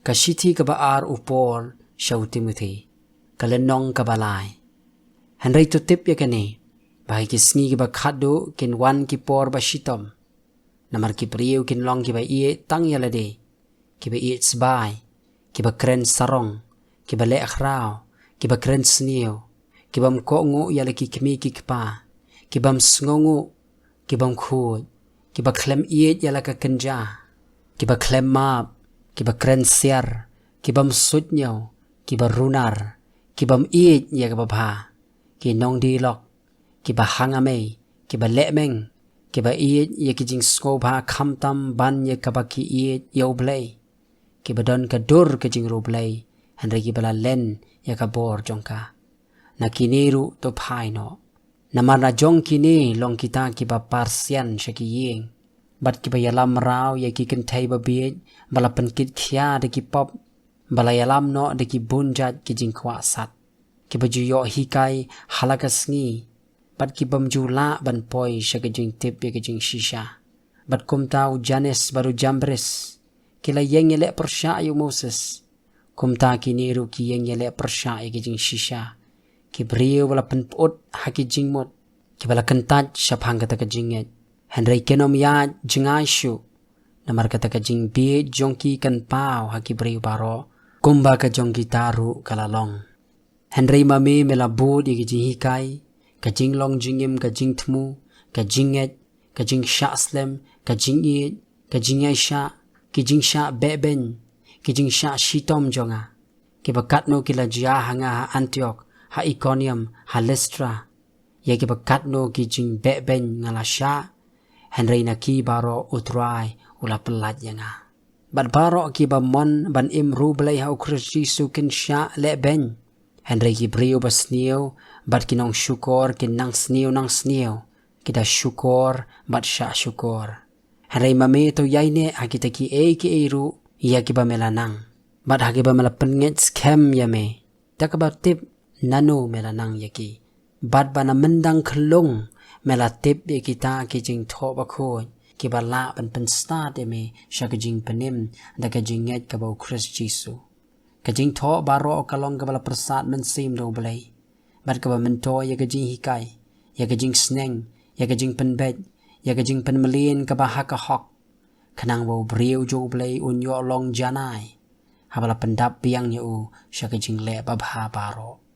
ka shithi ka ba ar upol shau Timothi ka lenong ka balai hanrei to tip ya kani bai ki sngi ba khadu kin wan ki por ba shitom namar ki priu kin long ki ba ie tang yalade ki ba ie sbai ki ba kren sarong ki ba le akhrao ki ba kren snio ki bam ko ngu yala ki kmi ki kpa ki bam sngongu ki bam khu ki ba klem ie yala ka kenja ki ba klem map ki ba kren siar ki bam sutnyo ki ba runar ki bam ie ya ka ba bha ki nong di lok ki ba hangame ki ba le meng ki ba ie ya ki jing sko ba kham tam ban ya ka ba ki ie U Blei ki ba don ka dur ka jing U Blei hanre ki bala len ya ka bor jongka na kiniru to phai no namar na jong kini long kita ki ba parsian shaki yeng bat ki ba yalam rao ya ki kentai ba biej bala penkit khia de ki pop bala yalam no de ki bunjat ki jing kwa sat ki ba ju yo hikai halaka sngi bat ki bam ju la ban poi shaki jing tip ya ki jing shisha bat kum tau janes baru jambres kila yeng yele persya yu Moses kum ta kiniru ki yeng yele persya ya ki jing shisha ki brio bala penput haki jingmot ki bala kentat syapang kata ka jinget henrei kenom ya jingai shu namar kata ka jing bi jongki kan pau haki brio baro kumba ka jongki taru kalalong henrei mami melabud ya ki jing hikai ka jing long jingim ka jing tmu ka jinget ka jing sha slem ka jing i ka jing sha ki jing sha beben ki jing sha shitom jonga ki bakat no kila jia hanga ha Antioch ha Iconium ha Lystra ya ki bakat no ki jing beben ngala sha henrei na ki baro utrai ula pelat yanga bat baro ki ba mon ban im U Blei ha ukristi sukin sha le ben henrei ki brio basnio bat kinong syukur kin nang snio kita syukur bat sha syukur henrei mame to yaine ha kita ki ru ya ki ba melanang bat ha ki ba mela penget scam ya me tak ba tip nano melanang yaki bat bana mendang kelung melatip ya kita ki jing tho ba kho ki ba la ban pen start me sha ki jing penim da ka jing nget ka ba Christ Jesu ka jing tho baro kalong ka bala persat men sim U Blei bat ka ba men to ya ka jing hikai ya ka jing sneng ya ka jing pen bet ya ka jing pen melin ka ba ha ka hok kanang bo brio U Blei un yo long janai ha bala pendap piang yu sha ka jing le ba bha baro